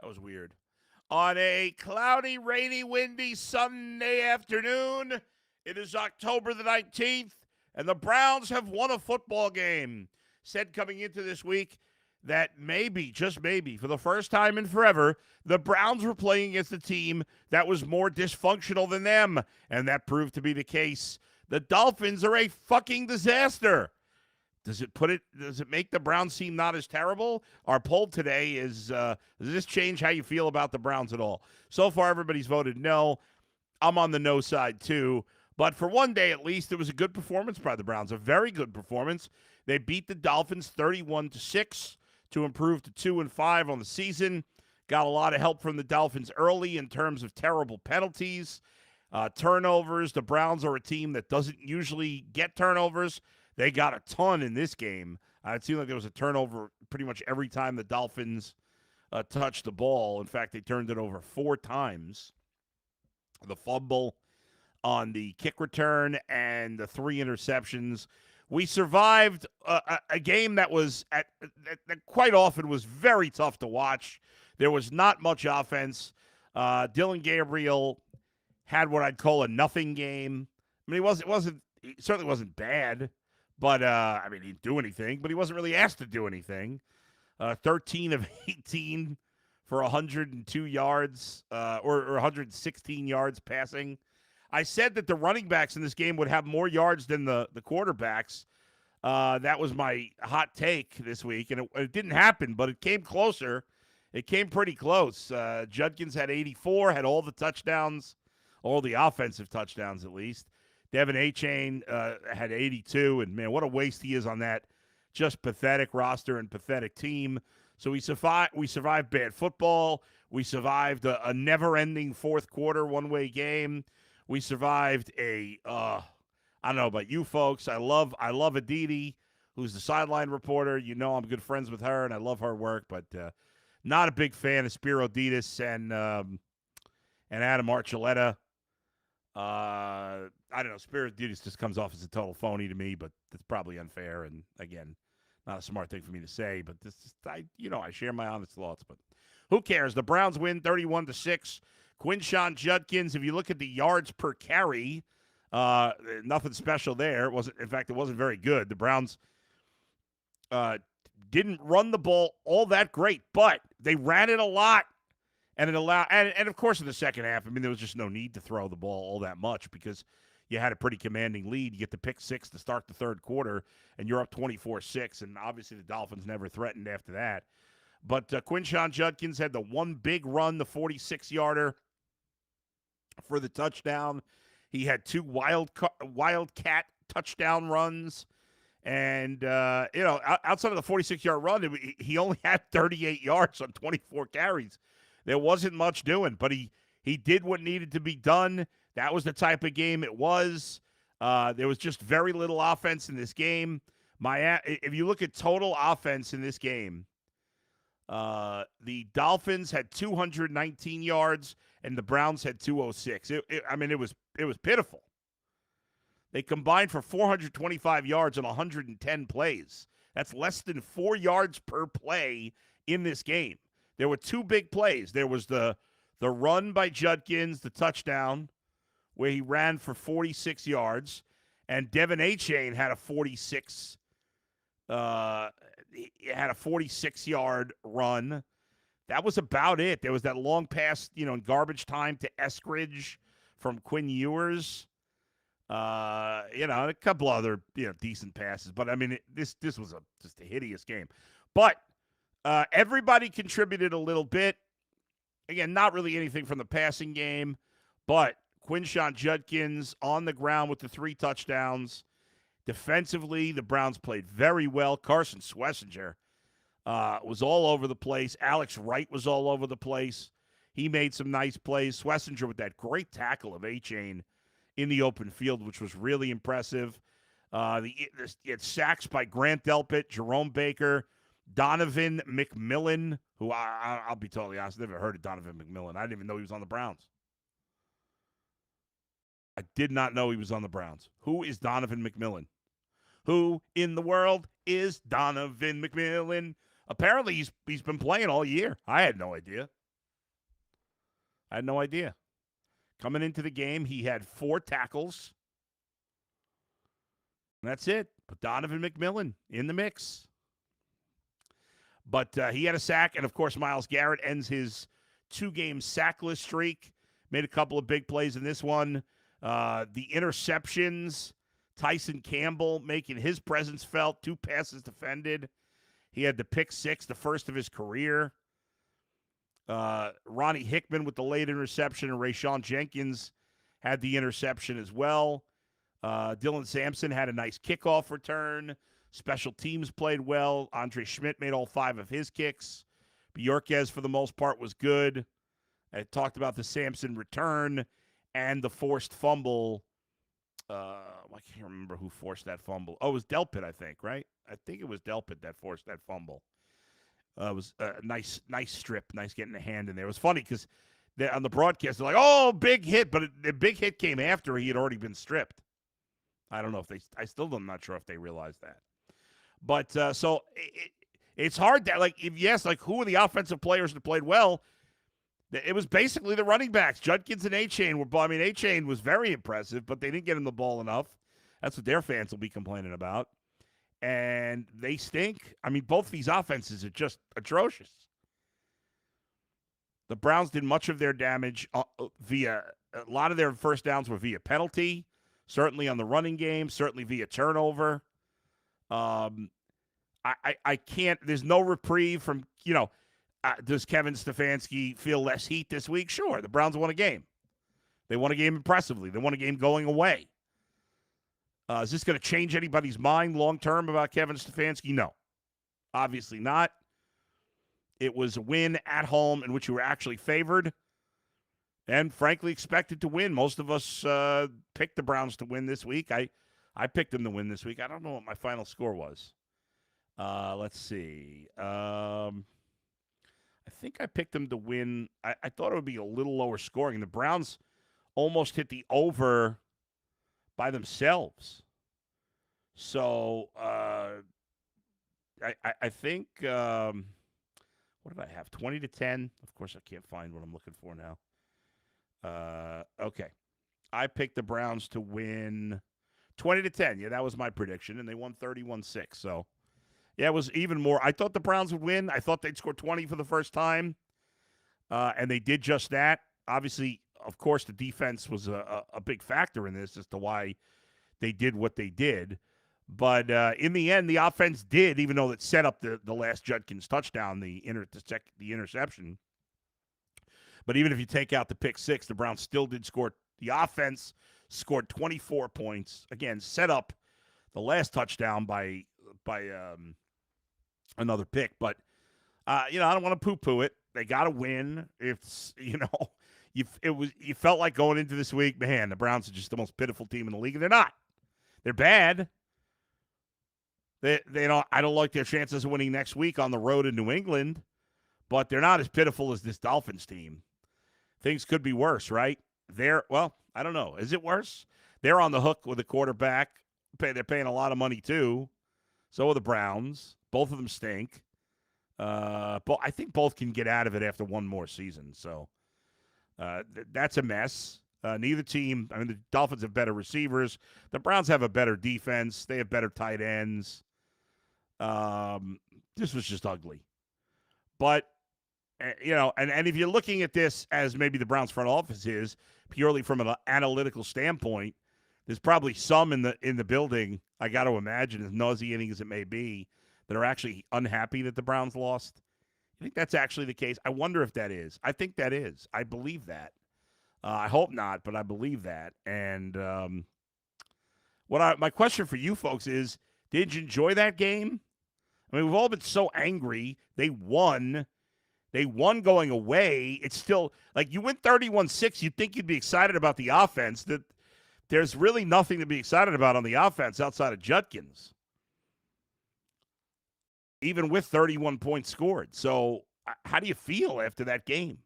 That was weird. On a cloudy, rainy, windy Sunday afternoon, it is October the 19th, and the Browns have won a football game. Said coming into this week that maybe, just maybe, for the first time in forever, the Browns were playing against a team that was more dysfunctional than them, and that proved to be the case. The Dolphins are a fucking disaster. Does it make the Browns seem not as terrible? Our poll today is, does this change how you feel about the Browns at all? So far, everybody's voted no. I'm on the no side, too. But for one day, at least, it was a good performance by the Browns, a very good performance. They beat the Dolphins 31-6 to improve to 2-5 on the season. Got a lot of help from the Dolphins early in terms of terrible penalties, turnovers. The Browns are a team that doesn't usually get turnovers. They got a ton in this game. It seemed like there was a turnover pretty much every time the Dolphins touched the ball. In fact, they turned it over 4 times. The fumble on the kick return and the 3 interceptions. We survived a game that was that quite often was very tough to watch. There was not much offense. Dylan Gabriel had what I'd call a nothing game. I mean, he certainly wasn't bad. But, I mean, he didn't do anything, but he wasn't really asked to do anything. 13 of 18 for 102 yards or 116 yards passing. I said that the running backs in this game would have more yards than the quarterbacks. That was my hot take this week, and it didn't happen, but it came closer. It came pretty close. Judkins had 84, had all the touchdowns, all the offensive touchdowns at least. Devin Achane had 82, and, man, what a waste he is on that just pathetic roster and pathetic team. So we survived bad football. We survived a never-ending fourth quarter one-way game. We survived I don't know about you folks. I love Aditi, who's the sideline reporter. You know I'm good friends with her, and I love her work, but not a big fan of Spiro Ditas and Adam Archuleta. I don't know. Spirit Duties just comes off as a total phony to me, but that's probably unfair. And again, not a smart thing for me to say, but I share my honest thoughts, but who cares? The Browns win 31-6. Quinshon Judkins, if you look at the yards per carry, nothing special there. It wasn't very good. The Browns, didn't run the ball all that great, but they ran it a lot. And it allowed, and of course, in the second half, I mean, there was just no need to throw the ball all that much because you had a pretty commanding lead. You get the pick 6 to start the third quarter, and you're up 24-6. And obviously, the Dolphins never threatened after that. But Quinshon Judkins had the one big run, the 46-yarder for the touchdown. He had 2 wildcat touchdown runs. And, outside of the 46-yard run, he only had 38 yards on 24 carries. There wasn't much doing, but he did what needed to be done. That was the type of game it was. There was just very little offense in this game. If you look at total offense in this game, the Dolphins had 219 yards and the Browns had 206. It was pitiful. They combined for 425 yards on 110 plays. That's less than 4 yards per play in this game. There were 2 big plays. There was the run by Judkins, the touchdown, where he ran for 46 yards, and Devin Achane had a 46-yard run. That was about it. There was that long pass, in garbage time to Eskridge from Quinn Ewers. A couple other decent passes, but I mean this was just a hideous game. But everybody contributed a little bit. Again, not really anything from the passing game, but Quinshon Judkins on the ground with the 3 touchdowns. Defensively, the Browns played very well. Carson Schlesinger was all over the place. Alex Wright was all over the place. He made some nice plays. Schlesinger with that great tackle of Achane in the open field, which was really impressive. It's sacks by Grant Delpit, Jerome Baker, Donovan McMillan, who I'll be totally honest, I've never heard of Donovan McMillan. I didn't even know he was on the Browns. I did not know he was on the Browns. Who is Donovan McMillan? Who in the world is Donovan McMillan? Apparently, he's been playing all year. I had no idea. Coming into the game, he had 4 tackles. And that's it. But Donovan McMillan in the mix. But he had a sack, and, of course, Myles Garrett ends his 2-game sackless streak. Made a couple of big plays in this one. The interceptions, Tyson Campbell making his presence felt, 2 passes defended. He had the pick 6, the first of his career. Ronnie Hickman with the late interception, and Quinshon Judkins had the interception as well. Dylan Sampson had a nice kickoff return. Special teams played well. Andre Schmidt made all 5 of his kicks. Bjorkes, for the most part, was good. I talked about the Sampson return and the forced fumble. I can't remember who forced that fumble. Oh, it was Delpit, I think, right? I think it was Delpit that forced that fumble. It was a nice strip, nice getting the hand in there. It was funny because on the broadcast, they're like, oh, big hit, but the big hit came after he had already been stripped. I don't know if I'm not sure if they realized that. But so it's hard that, like, if you ask, like, who are the offensive players that played well, it was basically the running backs. Judkins and A-Chain A-Chain was very impressive, but they didn't get him the ball enough. That's what their fans will be complaining about. And they stink. I mean, both these offenses are just atrocious. The Browns did much of their damage via a lot of their first downs were via penalty, certainly on the running game, certainly via turnover. I can't. There's no reprieve from, does Kevin Stefanski feel less heat this week? Sure. The Browns won a game. They won a game impressively. They won a game going away. Is this going to change anybody's mind long-term about Kevin Stefanski? No. Obviously not. It was a win at home in which you were actually favored and, frankly, expected to win. Most of us picked the Browns to win this week. I picked them to win this week. I don't know what my final score was. Let's see. I think I picked them to win. I thought it would be a little lower scoring. The Browns almost hit the over by themselves. So I think, what did I have? 20-10. Of course, I can't find what I'm looking for now. Okay. I picked the Browns to win 20-10. Yeah, that was my prediction, and they won 31-6. So, yeah, it was even more. I thought the Browns would win. I thought they'd score 20 for the first time, and they did just that. Obviously, of course, the defense was a big factor in this as to why they did what they did. But in the end, the offense did, even though it set up the last Judkins touchdown, the interception. But even if you take out the pick 6, the Browns still did score. The offense scored 24 points. Again, set up the last touchdown by another pick. But, I don't want to poo-poo it. They got to win. It's, you felt like going into this week, man, the Browns are just the most pitiful team in the league. And they're not. They're bad. They don't. I don't like their chances of winning next week on the road in New England, but they're not as pitiful as this Dolphins team. Things could be worse, right? I don't know. Is it worse? They're on the hook with a quarterback. They're paying a lot of money too. So are the Browns. Both of them stink. But I think both can get out of it after one more season. So that's a mess. Neither team. I mean, the Dolphins have better receivers. The Browns have a better defense. They have better tight ends. This was just ugly. But, and if you're looking at this as maybe the Browns front office is, purely from an analytical standpoint, there's probably some in the building, I got to imagine, as nauseating as it may be, that are actually unhappy that the Browns lost. I think that's actually the case. I wonder if that is. I think that is. I believe that. I hope not, but I believe that. And my question for you folks is, did you enjoy that game? I mean, we've all been so angry. They won. They won going away. It's still, like, you win 31-6, you'd think you'd be excited about the offense. That there's really nothing to be excited about on the offense outside of Judkins, even with 31 points scored. So how do you feel after that game?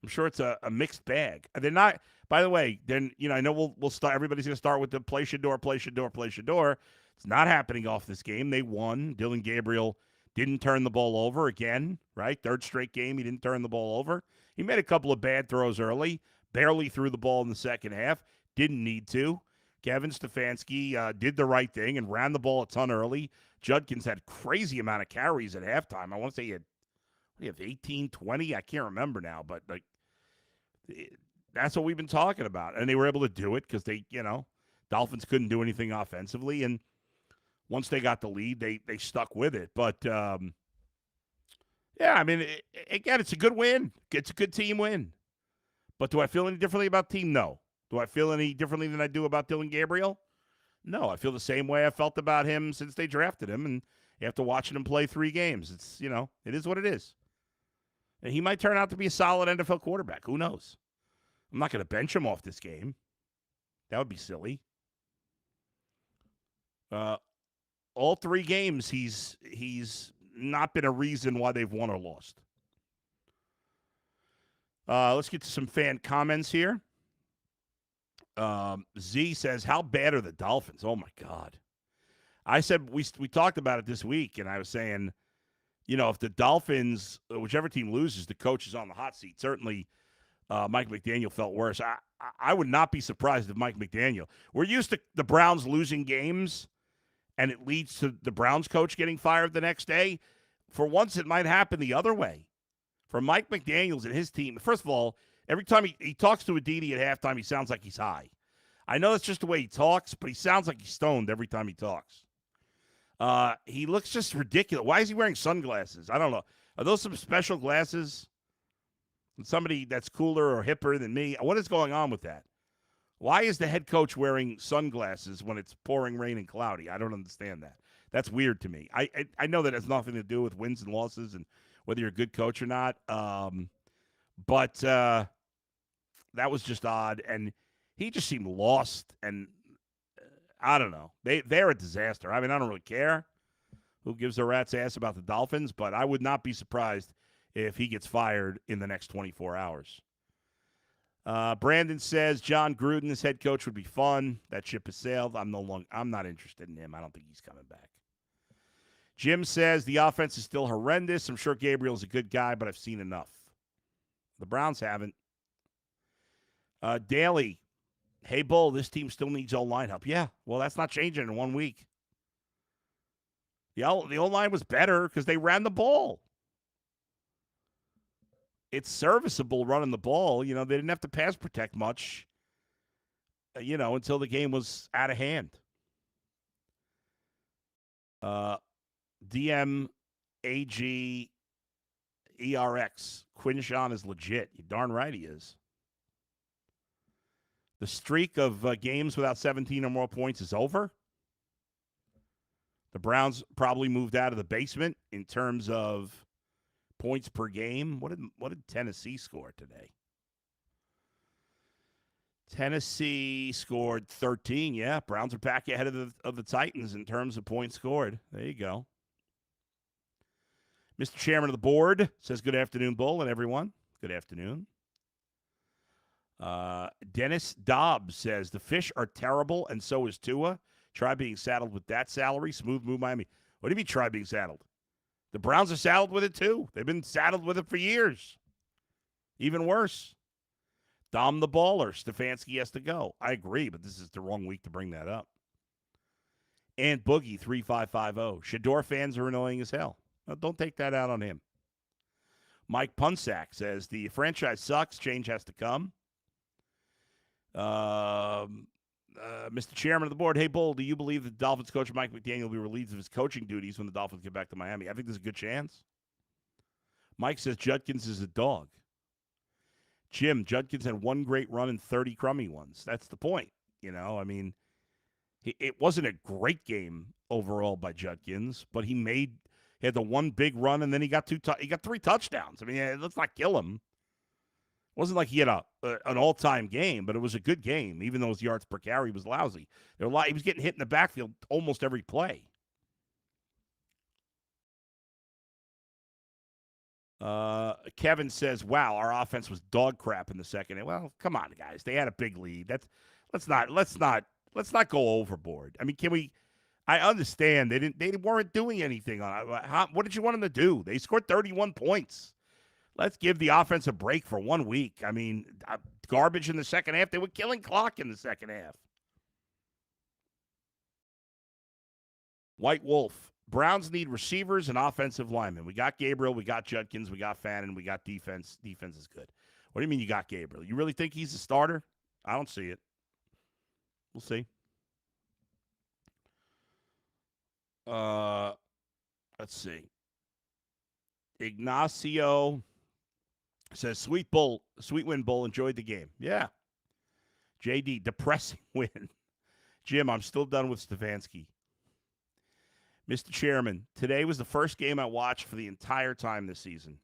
I'm sure it's a mixed bag. They're not, by the way, then, I know we'll start, everybody's going to start with the play Shador. It's not happening off this game. They won. Dylan Gabriel didn't turn the ball over again, right? Third straight game, he didn't turn the ball over. He made a couple of bad throws early, barely threw the ball in the second half, didn't need to. Kevin Stefanski did the right thing and ran the ball a ton early. Judkins had crazy amount of carries at halftime. I want to say he had 18, 20. I can't remember now, but like that's what we've been talking about. And they were able to do it because they, Dolphins couldn't do anything offensively. And once they got the lead, they stuck with it. But, yeah, I mean, again, it's a good win. It's a good team win. But do I feel any differently about the team? No. Do I feel any differently than I do about Dylan Gabriel? No. I feel the same way I felt about him since they drafted him. And after watching him play 3 games, it's, it is what it is. And he might turn out to be a solid NFL quarterback. Who knows? I'm not going to bench him off this game. That would be silly. All 3 games, he's not been a reason why they've won or lost. Let's get to some fan comments here. Z says, how bad are the Dolphins? Oh, my God. I said we talked about it this week, and I was saying, if the Dolphins, whichever team loses, the coach is on the hot seat. Certainly Mike McDaniel felt worse. I would not be surprised if Mike McDaniel. We're used to the Browns losing games, and it leads to the Browns coach getting fired the next day. For once, it might happen the other way. For Mike McDaniels and his team, first of all, every time he talks to Aditi at halftime, he sounds like he's high. I know that's just the way he talks, but he sounds like he's stoned every time he talks. He looks just ridiculous. Why is he wearing sunglasses? I don't know. Are those some special glasses? Somebody that's cooler or hipper than me? What is going on with that? Why is the head coach wearing sunglasses when it's pouring rain and cloudy? I don't understand that. That's weird to me. I know that has nothing to do with wins and losses and whether you're a good coach or not. But that was just odd. And he just seemed lost. And I don't know. They're a disaster. I mean, I don't really care who gives a rat's ass about the Dolphins, but I would not be surprised if he gets fired in the next 24 hours. Brandon says John Gruden as head coach would be fun. That ship has sailed. I'm not interested in him. I don't think he's coming back. Jim says the offense is still horrendous. I'm sure Gabriel's a good guy, but I've seen enough. The Browns haven't. Daly, hey, Bull, this team still needs O-line help. Yeah, well, that's not changing in 1 week. The O-line was better because they ran the ball. It's serviceable running the ball. They didn't have to pass protect much, until the game was out of hand. DMAGERX. Quinshon is legit. You're darn right he is. The streak of games without 17 or more points is over. The Browns probably moved out of the basement in terms of points per game. What did Tennessee score today? Tennessee scored 13. Yeah, Browns are back ahead of the Titans in terms of points scored. There you go. Mr. Chairman of the Board says, good afternoon, Bull, and everyone. Good afternoon. Dennis Dobbs says, the Fish are terrible, and so is Tua. Try being saddled with that salary. Smooth move, Miami. What do you mean try being saddled? The Browns are saddled with it, too. They've been saddled with it for years. Even worse. Dom the baller. Stefanski has to go. I agree, but this is the wrong week to bring that up. And Boogie, 3550. Shador fans are annoying as hell. Well, don't take that out on him. Mike Punsack says, the franchise sucks. Change has to come. Mr. Chairman of the Board, hey, Bull, do you believe that the Dolphins coach Mike McDaniel will be relieved of his coaching duties when the Dolphins get back to Miami? I think there's a good chance. Mike says Judkins is a dog. Jim, Judkins had one great run and 30 crummy ones. That's the point. I mean, it wasn't a great game overall by Judkins, but he had the one big run, and then he got 3 touchdowns. I mean, let's not kill him. It wasn't like he had an all-time game, but it was a good game, even though his yards per carry was lousy. He was getting hit in the backfield almost every play. Kevin says, wow, our offense was dog crap in the second. Well, come on, guys. They had a big lead. Let's not go overboard. I mean, can we I understand they weren't doing anything on it. What did you want them to do? They scored 31 points. Let's give the offense a break for 1 week. I mean, garbage in the second half. They were killing clock in the second half. White Wolf. Browns need receivers and offensive linemen. We got Gabriel, we got Judkins, we got Fannin, we got defense. Defense is good. What do you mean you got Gabriel? You really think he's a starter? I don't see it. We'll see. Let's see. Ignacio says, sweet win, Bull. Enjoyed the game. Yeah. JD, depressing win. Jim, I'm still done with Stefanski. Mr. Chairman, today was the first game I watched for the entire time this season.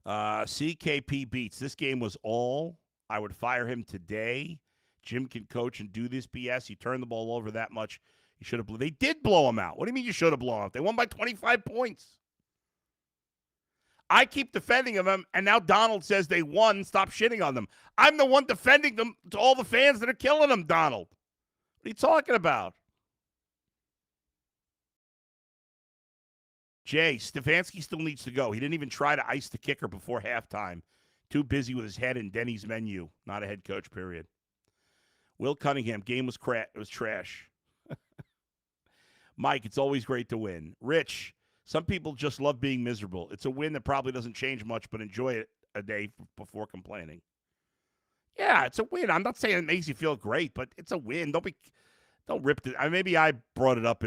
CKP beats. This game was all. I would fire him today. Jim can coach and do this BS. He turned the ball over that much. He should have. They did blow him out. What do you mean you should have blown out? They won by 25 points. I keep defending them, and now Donald says they won. Stop shitting on them. I'm the one defending them to all the fans that are killing them, Donald. What are you talking about? Jay, Stefanski still needs to go. He didn't even try to ice the kicker before halftime. Too busy with his head in Denny's menu. Not a head coach, period. Will Cunningham, game was trash. Mike, it's always great to win. Rich, some people just love being miserable. It's a win that probably doesn't change much, but enjoy it a day before complaining. Yeah, it's a win. I'm not saying it makes you feel great, but it's a win. Don't rip it. Maybe I brought it up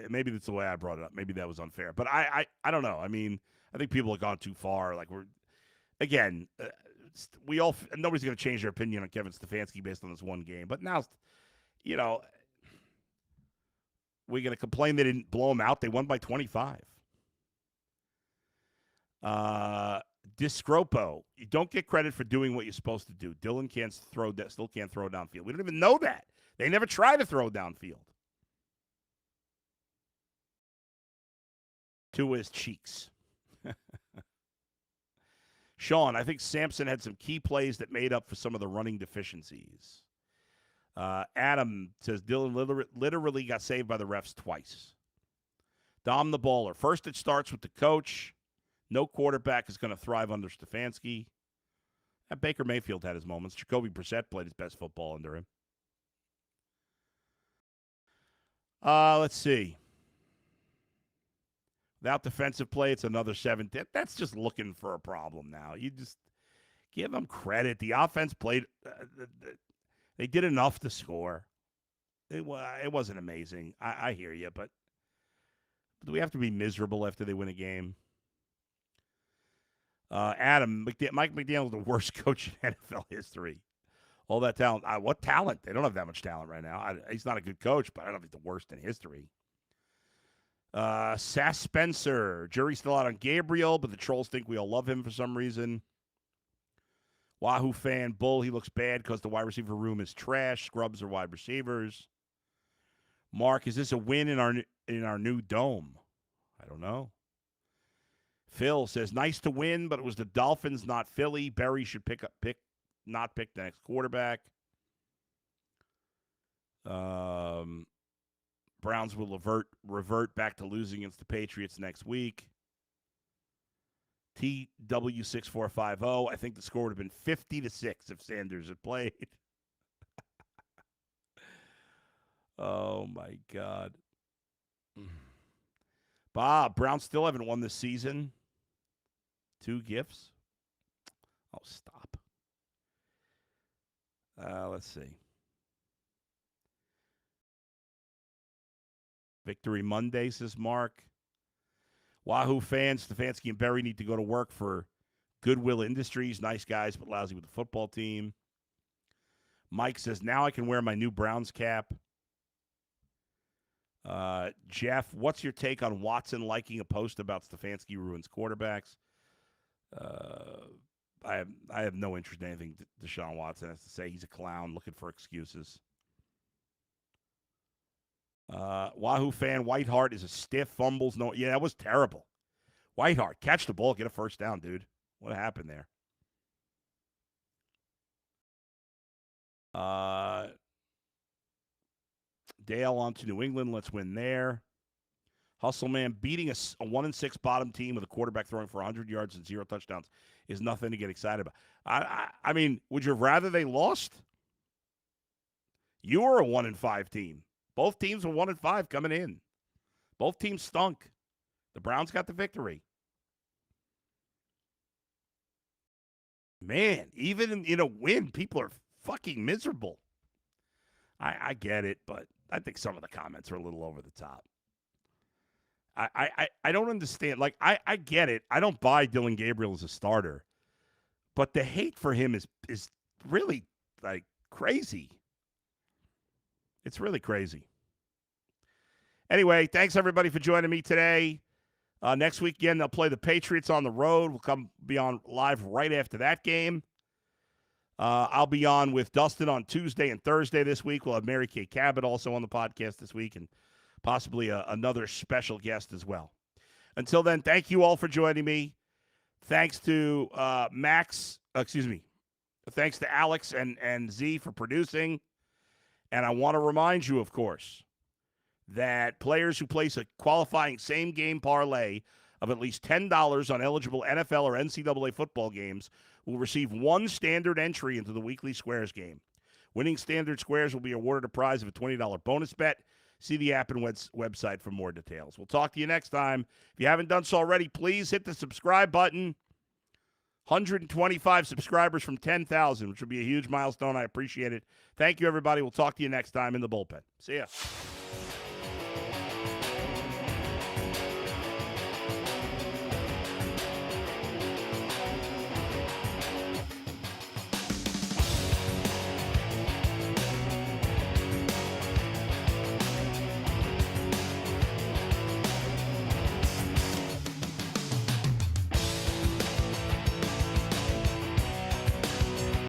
maybe that's the way I brought it up. Maybe that was unfair, but I don't know. I mean, I think people have gone too far. Like nobody's going to change their opinion on Kevin Stefanski based on this one game. But now, we're going to complain they didn't blow them out. They won by 25. Discropo, you don't get credit for doing what you're supposed to do. Dylan still can't throw downfield. We don't even know that. They never try to throw downfield. To his cheeks. Sean, I think Sampson had some key plays that made up for some of the running deficiencies. Adam says Dylan literally got saved by the refs twice. Dom the baller. First, it starts with the coach. No quarterback is going to thrive under Stefanski. Baker Mayfield had his moments. Jacoby Brissett played his best football under him. Let's see. Without defensive play, it's another 7. That's just looking for a problem now. You just give them credit. The offense played. They did enough to score. It wasn't amazing. I hear you, but do we have to be miserable after they win a game? Adam, Mike McDaniel is the worst coach in NFL history. All that talent. What talent? They don't have that much talent right now. He's not a good coach, but I don't think the worst in history. Sass Spencer. Jury's still out on Gabriel, but the trolls think we all love him for some reason. Wahoo fan. Bull, he looks bad because the wide receiver room is trash. Scrubs are wide receivers. Mark, is this a win in our new dome? I don't know. Phil says, nice to win, but it was the Dolphins, not Philly. Berry should not pick the next quarterback. Browns will revert back to losing against the Patriots next week. TW6450, I think the score would have been 50-6 if Sanders had played. Oh, my God. Bob, Browns still haven't won this season. 2 gifts. Oh, stop. Let's see. Victory Monday, says Mark. Wahoo fans, Stefanski and Berry need to go to work for Goodwill Industries. Nice guys, but lousy with the football team. Mike says, now I can wear my new Browns cap. Jeff, what's your take on Watson liking a post about Stefanski ruins quarterbacks? I have no interest in anything Deshaun Watson has to say. He's a clown looking for excuses. Wahoo fan, Whiteheart is a stiff, fumbles. No, yeah, that was terrible. Whiteheart, catch the ball, get a first down, dude. What happened there? Dale on to New England. Let's win there. Hustle Man beating a 1-6 bottom team with a quarterback throwing for 100 yards and 0 touchdowns is nothing to get excited about. I mean, would you rather they lost? You were a 1-5 team. Both teams were 1-5 coming in. Both teams stunk. The Browns got the victory. Man, even in a win, people are fucking miserable. I get it, but I think some of the comments are a little over the top. I don't understand. Like, I get it. I don't buy Dylan Gabriel as a starter. But the hate for him is really, like, crazy. It's really crazy. Anyway, thanks, everybody, for joining me today. Next week, again, they'll play the Patriots on the road. We'll be on live right after that game. I'll be on with Dustin on Tuesday and Thursday this week. We'll have Mary Kay Cabot also on the podcast this week and possibly another special guest as well. Until then, thank you all for joining me. Thanks to Thanks to Alex and Z for producing. And I want to remind you, of course, that players who place a qualifying same-game parlay of at least $10 on eligible NFL or NCAA football games will receive one standard entry into the weekly Squares game. Winning standard Squares will be awarded a prize of a $20 bonus bet. See the app and website for more details. We'll talk to you next time. If you haven't done so already, please hit the subscribe button. 125 subscribers from 10,000, which would be a huge milestone. I appreciate it. Thank you, everybody. We'll talk to you next time in the bullpen. See ya.